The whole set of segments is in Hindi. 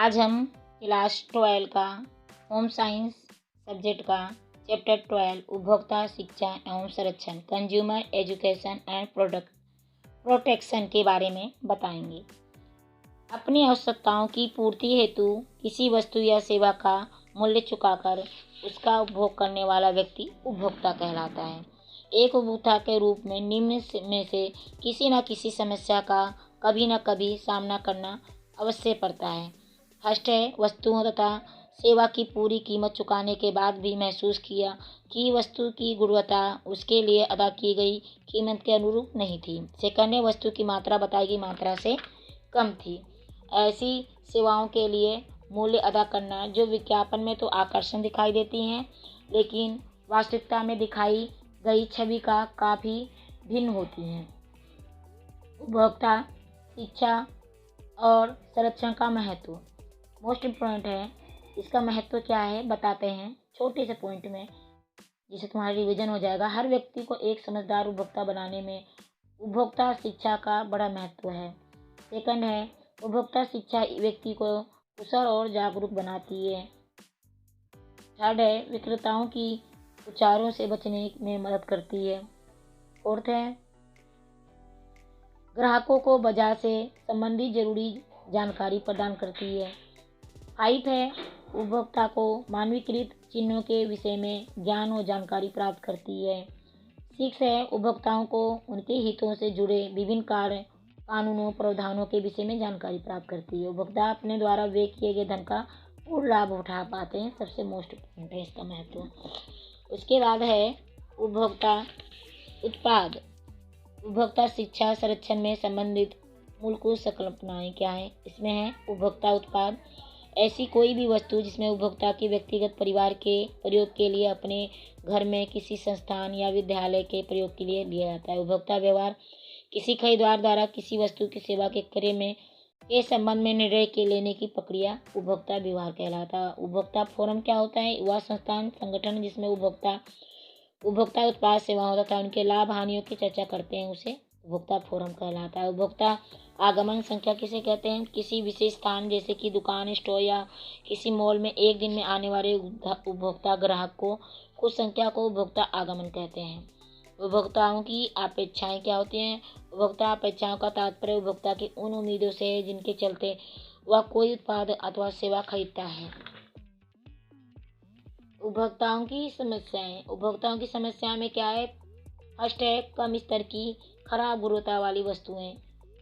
आज हम क्लास 12 का होम साइंस सब्जेक्ट का चैप्टर 12 उपभोक्ता शिक्षा एवं संरक्षण consumer education and product protection के बारे में बताएंगे। अपनी आवश्यकताओं की पूर्ति हेतु किसी वस्तु या सेवा का मूल्य चुकाकर उसका उपभोग करने वाला व्यक्ति उपभोक्ता कहलाता है। एक उपभोक्ता के रूप में निम्न में से किसी न किसी समस्या का कभी न कभी सामना करना अवश्य पड़ता है। फर्स्ट है, वस्तुओं तथा सेवा की पूरी कीमत चुकाने के बाद भी महसूस किया कि वस्तु की गुणवत्ता उसके लिए अदा की गई कीमत के अनुरूप नहीं थी। सेकंड है, वस्तु की मात्रा बताई गई मात्रा से कम थी। ऐसी सेवाओं के लिए मूल्य अदा करना जो विज्ञापन में तो आकर्षण दिखाई देती हैं, लेकिन वास्तविकता में दिखाई गई छवि का काफ़ी भिन्न होती हैं। उपभोक्ता शिक्षा और संरक्षण का महत्व मोस्ट इम्पोर्टेंट है। इसका महत्व क्या है बताते हैं छोटे से पॉइंट में, जिससे तुम्हारा रिवीजन हो जाएगा। हर व्यक्ति को एक समझदार उपभोक्ता बनाने में उपभोक्ता शिक्षा का बड़ा महत्व है। सेकंड है, उपभोक्ता शिक्षा व्यक्ति को कुशल और जागरूक बनाती है। थर्ड है, विक्रेताओं की विचारों से बचने में मदद करती है। फोर्थ है, ग्राहकों को बाजार से संबंधित जरूरी जानकारी प्रदान करती है। 5 है, उपभोक्ता को मानवीकृत चिन्हों के विषय में ज्ञान और जानकारी प्राप्त करती है। 6 है, उपभोक्ताओं को उनके हितों से जुड़े विभिन्न कार्य कानूनों प्रावधानों के विषय में जानकारी प्राप्त करती है। उपभोक्ता अपने द्वारा व्यय किए गए धन का पूर्ण लाभ उठा पाते हैं। सबसे मोस्ट इम्पोर्टेंट है इसका महत्व। उसके बाद है उपभोक्ता उत्पाद। उपभोक्ता शिक्षा संरक्षण में संबंधित मूल कुछ संकल्पनाएं क्या है। इसमें है उपभोक्ता उत्पाद ऐसी कोई भी वस्तु जिसमें उपभोक्ता के व्यक्तिगत परिवार के प्रयोग के लिए, अपने घर में, किसी संस्थान या विद्यालय के प्रयोग के लिए लिया जाता है। उपभोक्ता व्यवहार किसी खरीदार द्वारा किसी वस्तु की सेवा के क्रय में के संबंध में निर्णय के लेने की प्रक्रिया उपभोक्ता व्यवहार कहलाता है। उपभोक्ता फोरम क्या होता है। वह संस्थान संगठन जिसमें उपभोक्ता उत्पाद सेवाओं तथा उनके लाभ हानियों की चर्चा करते हैं, उसे उपभोक्ता फोरम कहलाता है। उपभोक्ता आगमन संख्या किसे कहते हैं। किसी विशेष स्थान जैसे कि दुकान, स्टोर या किसी मॉल में एक दिन में आने वाले उपभोक्ता ग्राहक को कुछ संख्या को उपभोक्ता आगमन कहते हैं। उपभोक्ताओं की अपेक्षाएं क्या होती हैं। उपभोक्ता अपेक्षाओं का तात्पर्य उपभोक्ता की उन उम्मीदों से है जिनके चलते वह कोई उत्पाद अथवा सेवा खरीदता है। उपभोक्ताओं की समस्याएं। उपभोक्ताओं की समस्या में क्या है। फर्स्ट है, कम स्तर की खराब गुणवत्ता वाली वस्तुएं।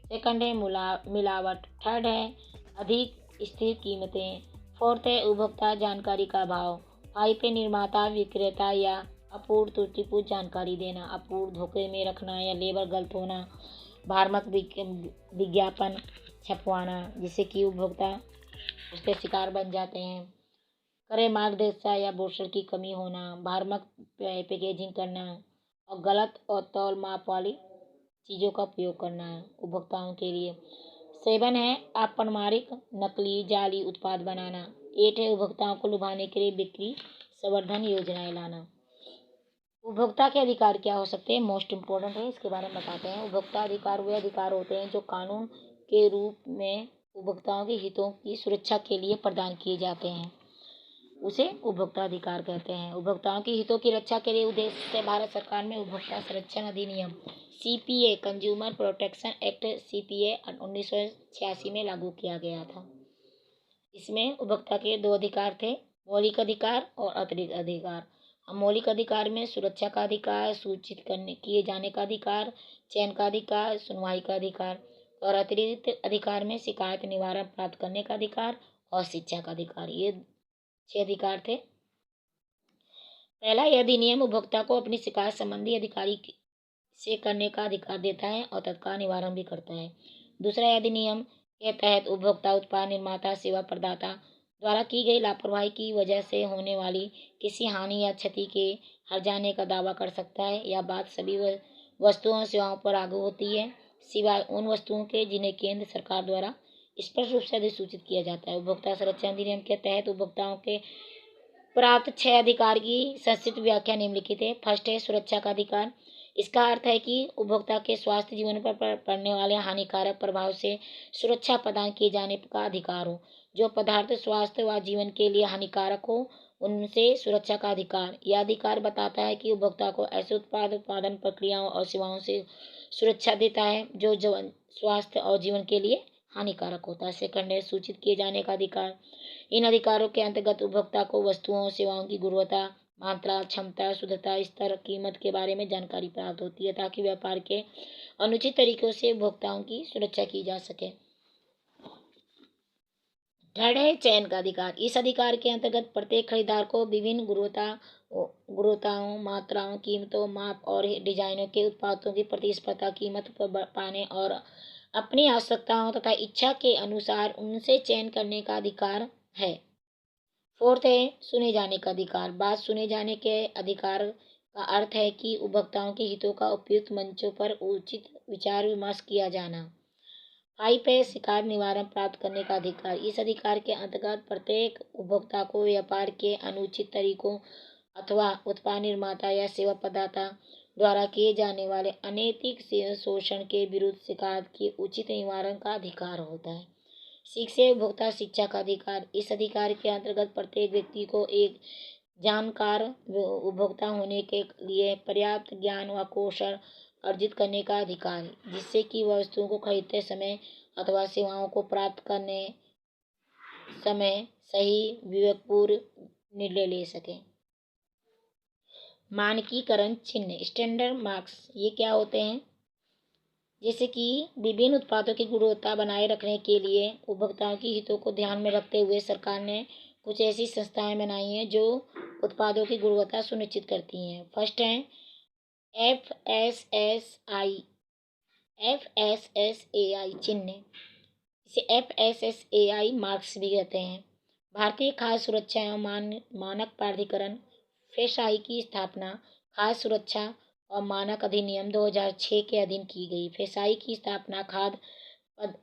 सेकंड है, मिलावट। थर्ड है, अधिक स्थिर कीमतें। फोर्थ है, उपभोक्ता जानकारी का अभाव। 5 है, निर्माता विक्रेता या अपूर्ण त्रुटिपूर्ण जानकारी देना, अपूर्ण धोखे में रखना या लेबल गलत होना, भ्रामक विज्ञापन छपवाना जिससे कि उपभोक्ता उसके शिकार बन जाते हैं। क्रय मार्गदर्शिका या ब्रोशर की कमी होना, भ्रामक पैकेजिंग करना और गलत और तौल माप वाली चीज़ों का उपयोग करना है उपभोक्ताओं के लिए। 7 है, अप्रमाणिक नकली जाली उत्पाद बनाना। 8 है, उपभोक्ताओं को लुभाने के लिए बिक्री संवर्धन योजनाएं लाना। उपभोक्ता के अधिकार क्या हो सकते हैं, मोस्ट इम्पोर्टेंट है, इसके बारे में बताते हैं। उपभोक्ता अधिकार वे अधिकार होते हैं जो कानून के रूप में उपभोक्ताओं के हितों की सुरक्षा के लिए प्रदान किए जाते हैं, उसे उपभोक्ता अधिकार कहते हैं। उपभोक्ताओं के हितों की रक्षा के लिए उद्देश्य से भारत सरकार ने उपभोक्ता संरक्षण अधिनियम CPA consumer protection act CPA 1986 में लागू किया गया था। इसमें उपभोक्ता के 2 अधिकार थे, मौलिक अधिकार और अतिरिक्त अधिकार। मौलिक अधिकार में सुरक्षा का अधिकार, सूचित किए जाने का अधिकार, चयन का अधिकार, सुनवाई का अधिकार, और अतिरिक्त अधिकार में शिकायत निवारण प्राप्त करने का अधिकार और शिक्षा का अधिकार। ये 6 अधिकार थे। पहला, यह अधिनियम उपभोक्ता को अपनी शिकायत संबंधी अधिकारी से करने का अधिकार देता है और तत्काल निवारण भी करता है। दूसरा, यह अधिनियम के तहत उपभोक्ता उत्पाद निर्माता सेवा प्रदाता द्वारा की गई लापरवाही की वजह से होने वाली किसी हानि या क्षति के हर्जाने का दावा कर सकता है। यह बात सभी वस्तुओं और सेवाओं पर लागू होती है, सिवाय उन वस्तुओं के जिन्हें केंद्र सरकार द्वारा स्पष्ट रूप से अधिसूचित किया जाता है। उपभोक्ता संरक्षण अधिनियम के तहत उपभोक्ताओं के प्राप्त 6 अधिकार की संक्षिप्त व्याख्या निम्नलिखित है। फर्स्ट है, सुरक्षा का अधिकार। इसका अर्थ है कि उपभोक्ता के स्वास्थ्य जीवन पर पड़ने वाले हानिकारक प्रभाव से सुरक्षा प्रदान किए जाने का अधिकार हो। जो पदार्थ स्वास्थ्य व जीवन के लिए हानिकारक हो उनसे सुरक्षा का अधिकार। यह अधिकार बताता है कि उपभोक्ता को ऐसे उत्पादन प्रक्रियाओं और सेवाओं से सुरक्षा देता है जो स्वास्थ्य और जीवन के लिए हानिकारक होता है। सेकंड है सूचित किए जाने का अधिकार। इन अधिकारों के अंतर्गत उपभोक्ता को वस्तुओं सेवाओं की गुणवत्ता, मात्रा, क्षमता, शुद्धता, स्तर, कीमत के बारे में जानकारी प्राप्त होती है ताकि व्यापार के अनुचित तरीकों से उपभोक्ताओं की सुरक्षा की जा सके। थर्ड है चयन का अधिकार। इस अधिकार के अंतर्गत प्रत्येक खरीदार को विभिन्न गुणवत्ताओं, मात्राओं, कीमतों, माप और डिजाइनों के उत्पादों की प्रतिस्पर्धा कीमत पर पाने और अपनी आवश्यकताओं तथा इच्छा के अनुसार उनसे चयन करने का अधिकार है। फोर्थ है सुने जाने का अधिकार। बात सुने जाने के अधिकार का अर्थ है कि उपभोक्ताओं के हितों का उपयुक्त मंचों पर उचित विचार विमर्श किया जाना। फाइव है शिकायत निवारण प्राप्त करने का अधिकार। इस अधिकार के अंतर्गत प्रत्येक उपभोक्ता को व्यापार के अनुचित तरीकों अथवा उत्पाद निर्माता या सेवा प्रदाता द्वारा किए जाने वाले अनैतिक शोषण के विरुद्ध शिकायत के उचित निवारण का अधिकार होता है। सिक्स है उपभोक्ता शिक्षा का अधिकार। इस अधिकार के अंतर्गत प्रत्येक व्यक्ति को एक जानकार उपभोक्ता होने के लिए पर्याप्त ज्ञान व कौशल अर्जित करने का अधिकार है जिससे कि वह वस्तुओं को खरीदते समय अथवा सेवाओं को प्राप्त करने समय सही विवेकपूर्ण निर्णय ले सके। मानकीकरण चिन्ह स्टैंडर्ड मार्क्स ये क्या होते हैं? जैसे कि विभिन्न उत्पादों की गुणवत्ता बनाए रखने के लिए उपभोक्ताओं के हितों को ध्यान में रखते हुए सरकार ने कुछ ऐसी संस्थाएं बनाई हैं जो उत्पादों की गुणवत्ता सुनिश्चित करती हैं। फर्स्ट है FSSAI चिन्ह। इसे FSSAI मार्क्स भी कहते हैं। भारतीय खाद्य सुरक्षा एवं मानक प्राधिकरण फेसाई की स्थापना खाद्य सुरक्षा और मानक अधिनियम 2006 के अधीन की गई। फेसाई की स्थापना खाद्य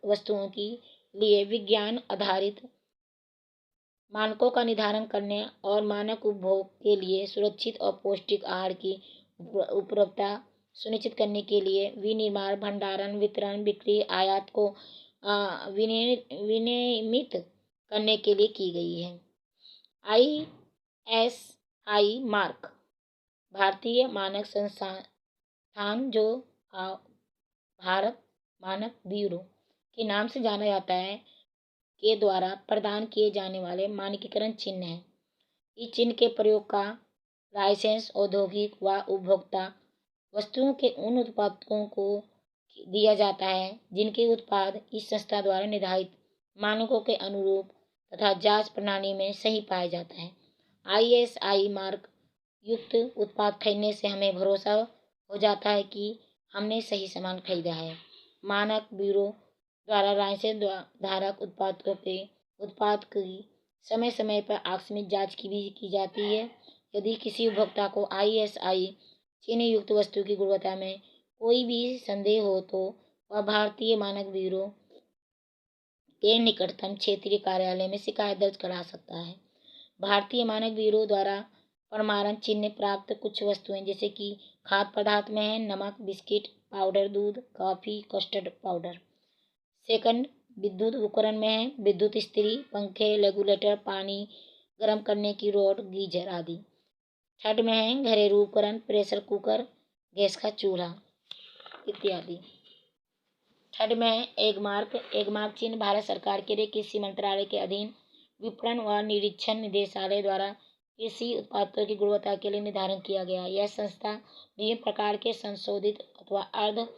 वस्तुओं के लिए विज्ञान आधारित मानकों का निर्धारण करने और मानक उपभोग के लिए सुरक्षित और पौष्टिक आहार की उपलब्धता सुनिश्चित करने के लिए विनिर्माण, भंडारण, वितरण, बिक्री, आयात को विनियमित करने के लिए की गई है। ISI मार्क भारतीय मानक संस्थान जो भारत मानक ब्यूरो के नाम से जाना जाता है के द्वारा प्रदान किए जाने वाले मानकीकरण चिन्ह हैं। इस चिन्ह के प्रयोग का लाइसेंस औद्योगिक व उपभोक्ता वस्तुओं के उन उत्पादकों को दिया जाता है जिनके उत्पाद इस संस्था द्वारा निर्धारित मानकों के अनुरूप तथा जांच प्रणाली में सही पाया जाता है। ISI मार्क युक्त उत्पाद खरीदने से हमें भरोसा हो जाता है कि हमने सही सामान खरीदा है। मानक ब्यूरो द्वारा लाइसेंस धारक उत्पादकों के उत्पाद की समय समय पर आकस्मिक जांच की जाती है। यदि किसी उपभोक्ता को ISI चिन्ह युक्त वस्तु की गुणवत्ता में कोई भी संदेह हो तो वह भारतीय मानक ब्यूरो के निकटतम क्षेत्रीय कार्यालय में शिकायत दर्ज करा सकता है। भारतीय मानक ब्यूरो द्वारा प्रमाणन चिन्ह प्राप्त कुछ वस्तुएं जैसे कि खाद्य पदार्थ में है नमक, बिस्किट, पाउडर, दूध, कॉफी, कस्टर्ड पाउडर। सेकंड विद्युत उपकरण में है विद्युत इस्त्री, पंखे, रेगुलेटर, पानी गर्म करने की रॉड, गीजर आदि। थर्ड में है घरेलू उपकरण, प्रेशर कुकर, गैस का चूल्हा इत्यादि। थर्ड में है एग मार्क चिन्ह भारत सरकार के कृषि मंत्रालय के अधीन विपणन व निरीक्षण निदेशालय द्वारा कृषि उत्पादों की गुणवत्ता के लिए निर्धारण किया गया। यह संस्था विभिन्न प्रकार के संशोधित अथवा अर्ध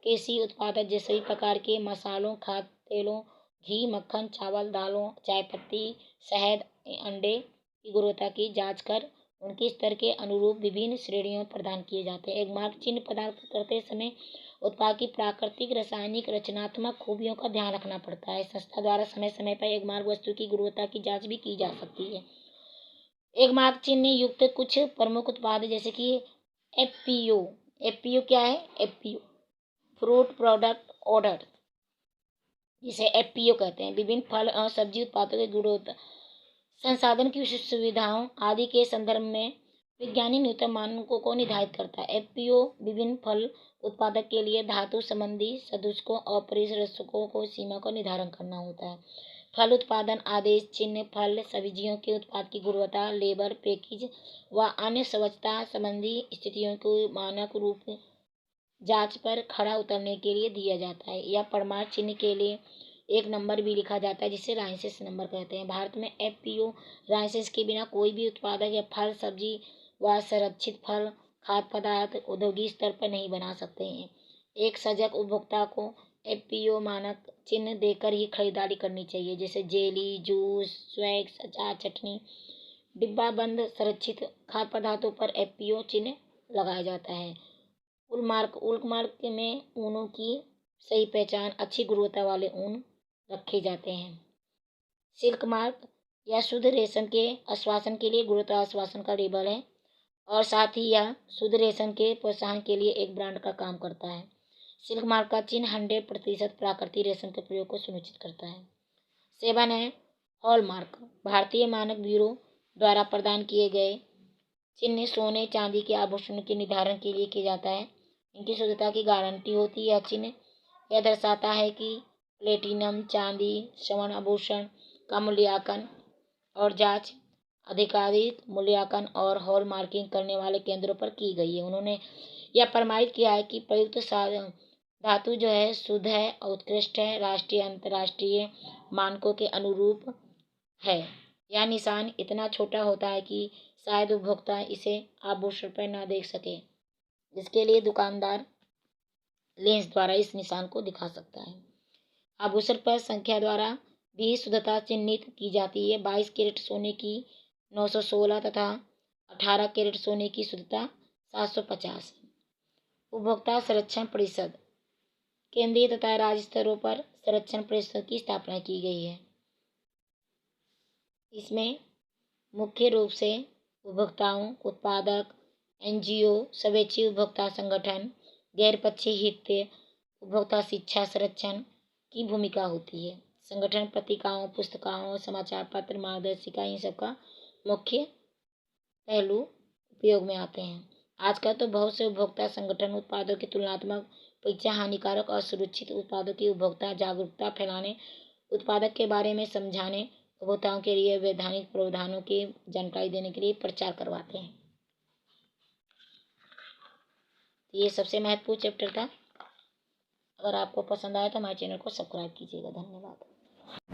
कृषि उत्पाद जैसे सभी प्रकार के मसालों, खाद्य तेलों, घी, मक्खन, चावल, दालों, चाय पत्ती, शहद, अंडे की गुणवत्ता की जांच कर उनके स्तर के अनुरूप विभिन्न श्रेणियों प्रदान किए जाते हैं। एक मार्क चिन्ह प्रदान करते समय उत्पाद की प्राकृतिक, रासायनिक, रचनात्मक खूबियों का ध्यान रखना पड़ता है। संस्था द्वारा समय समय पर एक मार्क वस्तु की गुणवत्ता की जांच भी की जा सकती है। एक मार्क चिन्ह युक्त कुछ प्रमुख उत्पाद जैसे कि FPO क्या है? FPO फ्रूट प्रोडक्ट ऑर्डर, जिसे FPO कहते हैं, विभिन्न फल और सब्जी उत्पादों की गुणवत्ता संसाधन की विशिष्ट सुविधाओं आदि के संदर्भ में वैज्ञानिक न्यूनतम मानकों को निर्धारित करता है। FPO विभिन्न फल उत्पादक के लिए धातु संबंधी सदूचकों और परिदर्शकों को सीमा को निर्धारण करना होता है। फल उत्पादन आदेश चिन्ह फल सब्जियों के उत्पाद की गुणवत्ता, लेबर, पैकेज व अन्य स्वच्छता संबंधी स्थितियों को मानक रूप जांच पर खरा उतरने के लिए दिया जाता है। या प्रमाण चिन्ह के लिए एक नंबर भी लिखा जाता है जिसे लाइसेंस नंबर कहते हैं। भारत में एफपीओ लाइसेंस के बिना कोई भी उत्पादक या फल सब्जी व संरक्षित फल खाद्य पदार्थ औद्योगिक स्तर पर नहीं बना सकते हैं। एक सजग उपभोक्ता को एफपीओ मानक चिन्ह देकर ही खरीदारी करनी चाहिए, जैसे जेली, जूस, स्वैक्स, अचार, चटनी। डिब्बा बंद संरक्षित खाद्य पदार्थों पर एफपीओ चिन्ह लगाया जाता है। उलमार्क में ऊनों की सही पहचान, अच्छी गुणवत्ता वाले ऊन रखे जाते हैं। सिल्क मार्क या शुद्ध रेशम के आश्वासन के लिए गुणवत्ता आश्वासन का लेबल है और साथ ही यह शुद्ध रेशम के प्रोत्साहन के लिए एक ब्रांड का काम करता है। सिल्क मार्क का चिन्ह 100% प्राकृतिक रेशम के प्रयोग को सुनिश्चित करता है। 7 है हॉलमार्क। भारतीय मानक ब्यूरो द्वारा प्रदान किए गए चिन्ह सोने चांदी के आभूषण के निर्धारण के लिए किया जाता है। इनकी शुद्धता की गारंटी होती है। यह चिन्ह यह दर्शाता है कि प्लेटिनम, चांदी, स्वर्ण आभूषण का मूल्यांकन और जांच आधिकारिक मूल्यांकन और हॉल मार्किंग करने वाले केंद्रों पर की गई है। उन्होंने यह प्रमाणित किया है कि प्रयुक्त धातु जो है शुद्ध है और उत्कृष्ट है, राष्ट्रीय अंतर्राष्ट्रीय मानकों के अनुरूप है। यह निशान इतना छोटा होता है कि शायद उपभोक्ता इसे आभूषण पर न देख सके, जिसके लिए दुकानदार लेंस द्वारा इस निशान को दिखा सकता है। आभूषण पर संख्या द्वारा भी शुद्धता चिन्हित की जाती है। 22 कैरेट सोने की 916 तथा 18 कैरेट सोने की शुद्धता 750। उपभोक्ता संरक्षण परिषद केंद्रीय तथा राज्य स्तरों पर संरक्षण परिषद की स्थापना की गई है। इसमें मुख्य रूप से उपभोक्ताओं, उत्पादक, एनजीओ, स्वेच्छी उपभोक्ता संगठन, गैर पक्षी हित, उपभोक्ता शिक्षा संरक्षण की भूमिका होती है। संगठन पत्रिकाओं, पुस्तिकाओं, समाचार पत्र, मार्गदर्शिका इन सबका मुख्य पहलू उपयोग में आते हैं। आजकल तो बहुत से उपभोक्ता संगठन उत्पादों की तुलनात्मक परीक्षा, हानिकारक और सुरक्षित उत्पादों की उपभोक्ता जागरूकता फैलाने, उत्पादक के बारे में समझाने, उपभोक्ताओं के लिए वैधानिक प्रावधानों की जानकारी देने के लिए प्रचार करवाते हैं। ये सबसे महत्वपूर्ण चैप्टर था। अगर आपको पसंद आया तो हमारे चैनल को सब्सक्राइब कीजिएगा। धन्यवाद।